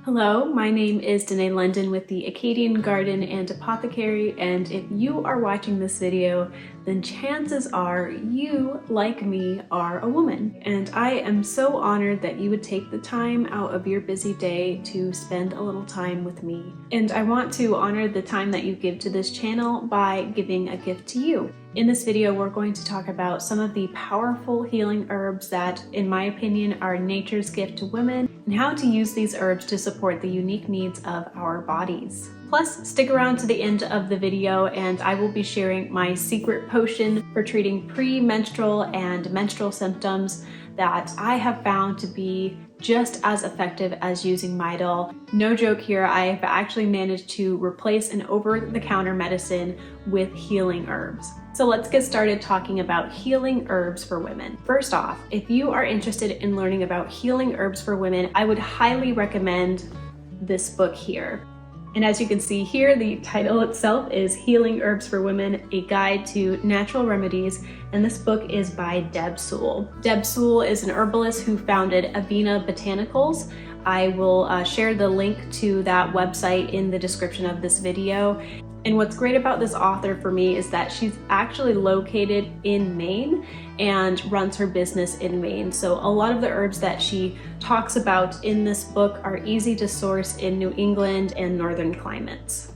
Hello, my name is Danae London with the Acadian Garden and Apothecary, and if you are watching this video, then chances are you, like me, are a woman. And I am so honored that you would take the time out of your busy day to spend a little time with me. And I want to honor the time that you give to this channel by giving a gift to you. In this video, we're going to talk about some of the powerful healing herbs that, in my opinion, are nature's gift to women, and how to use these herbs to support the unique needs of our bodies. Plus, stick around to the end of the video and I will be sharing my secret potion for treating premenstrual and menstrual symptoms that I have found to be just as effective as using Midol. No joke here, I've actually managed to replace an over-the-counter medicine with healing herbs. So let's get started talking about healing herbs for women. First off, if you are interested in learning about healing herbs for women, I would highly recommend this book here. And as you can see here, the title itself is Healing Herbs for Women, A Guide to Natural Remedies, and this book is by Deb Soule. Deb Soule is an herbalist who founded Avena Botanicals. I will share the link to that website in the description of this video. And what's great about this author for me is that she's actually located in Maine and runs her business in Maine. So a lot of the herbs that she talks about in this book are easy to source in New England and northern climates.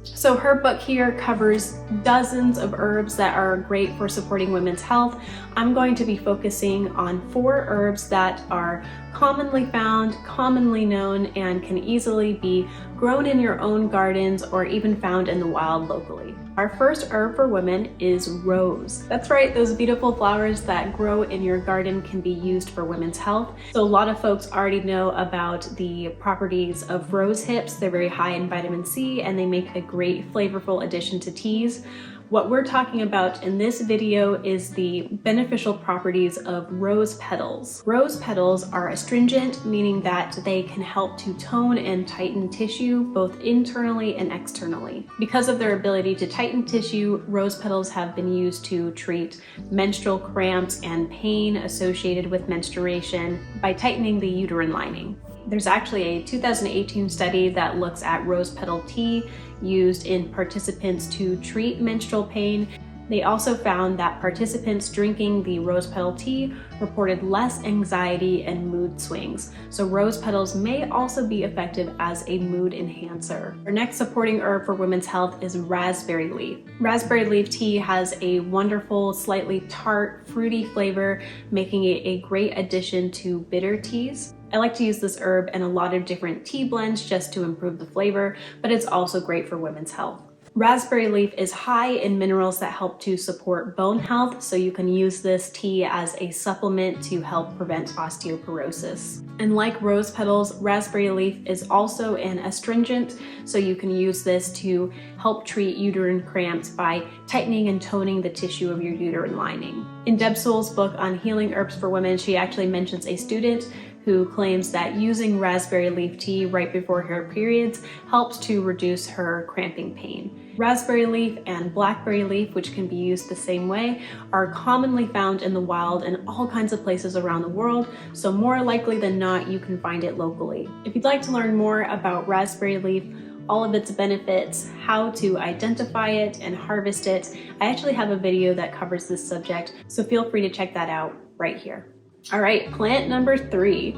So her book here covers dozens of herbs that are great for supporting women's health. I'm going to be focusing on 4 herbs that are commonly found, commonly known, and can easily be grown in your own gardens or even found in the wild locally. Our first herb for women is rose. That's right, those beautiful flowers that grow in your garden can be used for women's health. So a lot of folks already know about the properties of rose hips. They're very high in vitamin C and they make a great flavorful addition to teas. What we're talking about in this video is the beneficial properties of rose petals. Rose petals are astringent, meaning that they can help to tone and tighten tissue both internally and externally. Because of their ability to tighten tissue, rose petals have been used to treat menstrual cramps and pain associated with menstruation by tightening the uterine lining. There's actually a 2018 study that looks at rose petal tea used in participants to treat menstrual pain. They also found that participants drinking the rose petal tea reported less anxiety and mood swings. So rose petals may also be effective as a mood enhancer. Our next supporting herb for women's health is raspberry leaf. Raspberry leaf tea has a wonderful, slightly tart, fruity flavor, making it a great addition to bitter teas. I like to use this herb in a lot of different tea blends just to improve the flavor, but it's also great for women's health. Raspberry leaf is high in minerals that help to support bone health, so you can use this tea as a supplement to help prevent osteoporosis. And like rose petals, raspberry leaf is also an astringent, so you can use this to help treat uterine cramps by tightening and toning the tissue of your uterine lining. In Deb Soule's book on healing herbs for women, she actually mentions a student who claims that using raspberry leaf tea right before her periods helps to reduce her cramping pain. Raspberry leaf and blackberry leaf, which can be used the same way, are commonly found in the wild in all kinds of places around the world, so more likely than not, you can find it locally. If you'd like to learn more about raspberry leaf, all of its benefits, how to identify it and harvest it, I actually have a video that covers this subject, so feel free to check that out right here. All right, plant number 3.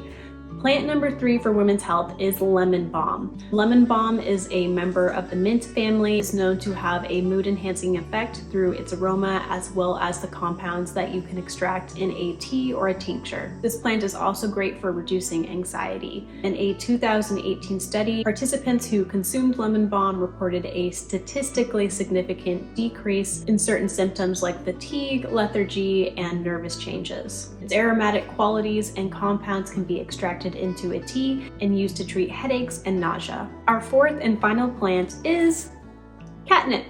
Plant number 3 for women's health is lemon balm. Lemon balm is a member of the mint family. It's known to have a mood enhancing effect through its aroma as well as the compounds that you can extract in a tea or a tincture. This plant is also great for reducing anxiety. In a 2018 study, participants who consumed lemon balm reported a statistically significant decrease in certain symptoms like fatigue, lethargy, and nervous changes. Its aromatic qualities and compounds can be extracted into a tea and used to treat headaches and nausea. Our 4th and final plant is catnip.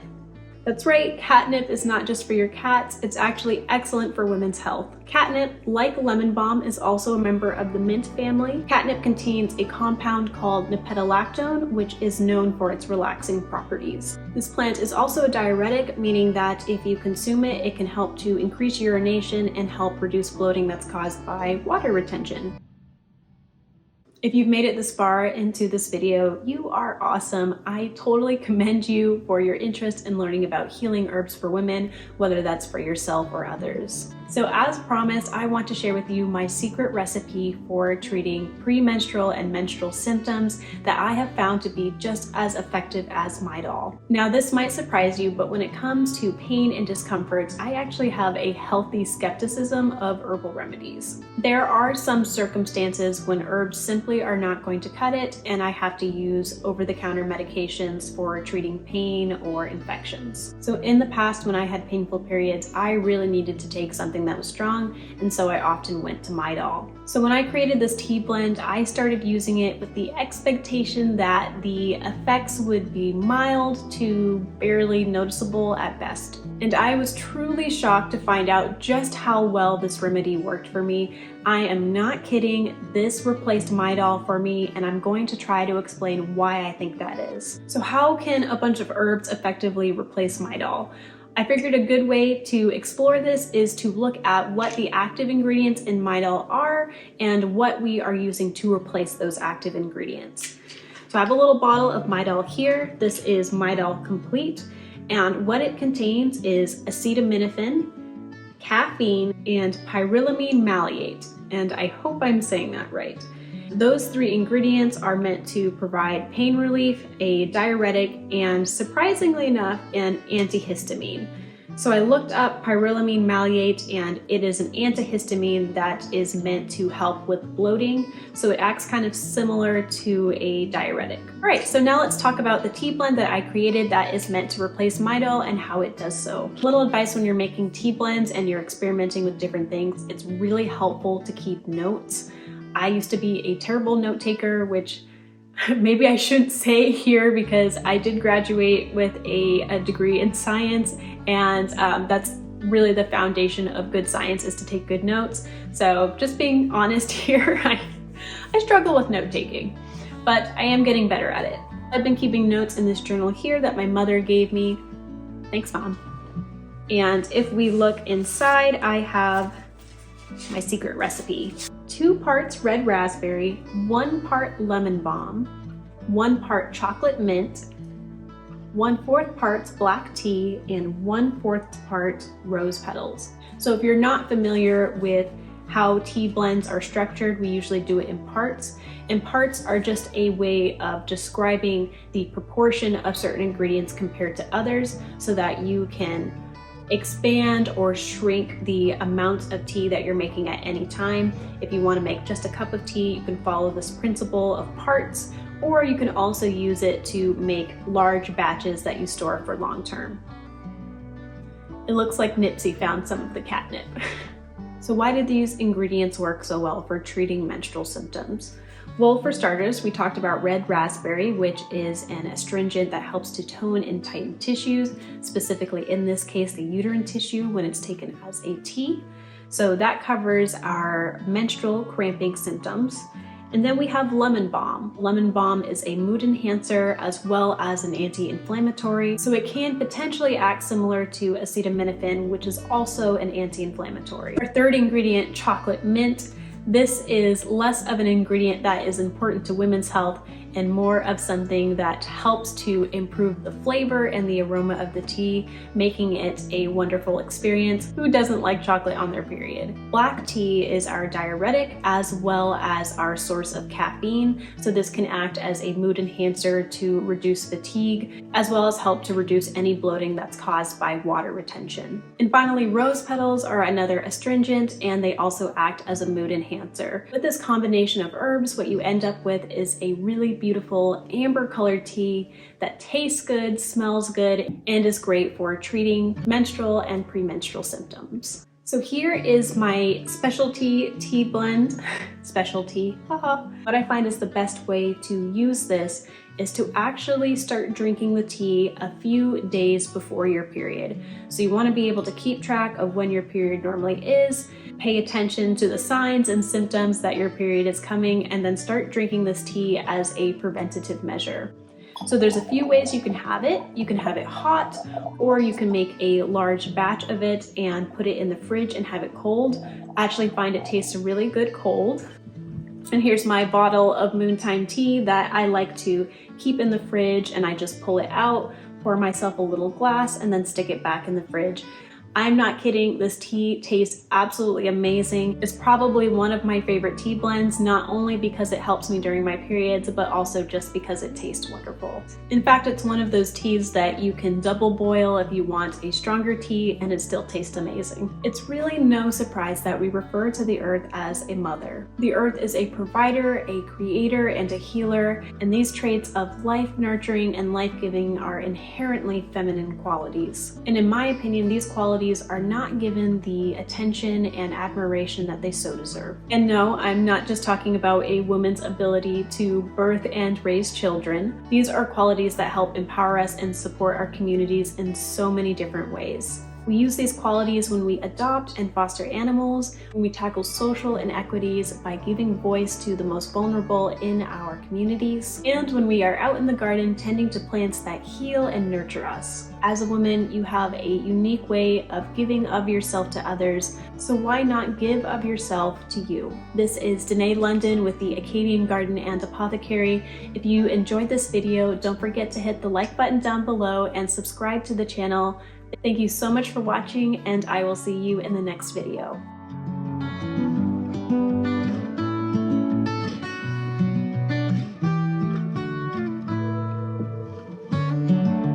That's right, catnip is not just for your cats, it's actually excellent for women's health. Catnip, like lemon balm, is also a member of the mint family. Catnip contains a compound called nipetolactone, which is known for its relaxing properties. This plant is also a diuretic, meaning that if you consume it, it can help to increase urination and help reduce bloating that's caused by water retention. If you've made it this far into this video, you are awesome. I totally commend you for your interest in learning about healing herbs for women, whether that's for yourself or others. So as promised, I want to share with you my secret recipe for treating premenstrual and menstrual symptoms that I have found to be just as effective as Midol. Now this might surprise you, but when it comes to pain and discomforts, I actually have a healthy skepticism of herbal remedies. There are some circumstances when herbs simply are not going to cut it, and I have to use over-the-counter medications for treating pain or infections. So in the past, when I had painful periods, I really needed to take something that was strong, and so I often went to Midol. So when I created this tea blend, I started using it with the expectation that the effects would be mild to barely noticeable at best. And I was truly shocked to find out just how well this remedy worked for me. I am not kidding, this replaced Midol for me, and I'm going to try to explain why I think that is. So how can a bunch of herbs effectively replace Midol? I figured a good way to explore this is to look at what the active ingredients in Midol are and what we are using to replace those active ingredients. So I have a little bottle of Midol here. This is Midol Complete, and what it contains is acetaminophen, caffeine, and pyrilamine maleate, and I hope I'm saying that right. Those three ingredients are meant to provide pain relief, a diuretic, and surprisingly enough, an antihistamine. So I looked up pyrilamine maleate, and it is an antihistamine that is meant to help with bloating, so it acts kind of similar to a diuretic. All right, so now let's talk about the tea blend that I created that is meant to replace Midol and how it does so. Little advice when you're making tea blends and you're experimenting with different things, it's really helpful to keep notes. I used to be a terrible note taker, which maybe I shouldn't say here because I did graduate with a degree in science, and that's really the foundation of good science, is to take good notes. So just being honest here, I struggle with note taking, but I am getting better at it. I've been keeping notes in this journal here that my mother gave me. Thanks, Mom. And if we look inside, I have my secret recipe. 2 parts red raspberry, 1 part lemon balm, 1 part chocolate mint, 1/4 parts black tea, and 1/4 part rose petals. So if you're not familiar with how tea blends are structured, we usually do it in parts. And parts are just a way of describing the proportion of certain ingredients compared to others so that you can expand or shrink the amount of tea that you're making at any time. If you want to make just a cup of tea, you can follow this principle of parts, or you can also use it to make large batches that you store for long term. It looks like Nipsey found some of the catnip. So why did these ingredients work so well for treating menstrual symptoms? Well, for starters, we talked about red raspberry, which is an astringent that helps to tone and tighten tissues, specifically in this case, the uterine tissue when it's taken as a tea. So that covers our menstrual cramping symptoms. And then we have lemon balm. Lemon balm is a mood enhancer as well as an anti-inflammatory, so it can potentially act similar to acetaminophen, which is also an anti-inflammatory. Our third ingredient, chocolate mint. This is less of an ingredient that is important to women's health and more of something that helps to improve the flavor and the aroma of the tea, making it a wonderful experience. Who doesn't like chocolate on their period? Black tea is our diuretic as well as our source of caffeine, so this can act as a mood enhancer to reduce fatigue, as well as help to reduce any bloating that's caused by water retention. And finally, rose petals are another astringent, and they also act as a mood enhancer. With this combination of herbs, what you end up with is a really beautiful amber colored tea that tastes good, smells good, and is great for treating menstrual and premenstrual symptoms. So here is my specialty tea blend. Specialty, haha. What I find is the best way to use this is to actually start drinking the tea a few days before your period. So you want to be able to keep track of when your period normally is, pay attention to the signs and symptoms that your period is coming, and then start drinking this tea as a preventative measure. So there's a few ways you can have it. You can have it hot, or you can make a large batch of it and put it in the fridge and have it cold. I actually find it tastes really good cold. And here's my bottle of Moontime tea that I like to keep in the fridge, and I just pull it out, pour myself a little glass, and then stick it back in the fridge. I'm not kidding, this tea tastes absolutely amazing. It's probably one of my favorite tea blends, not only because it helps me during my periods, but also just because it tastes wonderful. In fact, it's one of those teas that you can double boil if you want a stronger tea and it still tastes amazing. It's really no surprise that we refer to the earth as a mother. The earth is a provider, a creator, and a healer, and these traits of life nurturing and life-giving are inherently feminine qualities. And in my opinion, these qualities are not given the attention and admiration that they so deserve. And no, I'm not just talking about a woman's ability to birth and raise children. These are qualities that help empower us and support our communities in so many different ways. We use these qualities when we adopt and foster animals, when we tackle social inequities by giving voice to the most vulnerable in our communities, and when we are out in the garden tending to plants that heal and nurture us. As a woman, you have a unique way of giving of yourself to others, so why not give of yourself to you? This is Danae London with the Acadian Garden and Apothecary. If you enjoyed this video, don't forget to hit the like button down below and subscribe to the channel. Thank you so much for watching, and I will see you in the next video.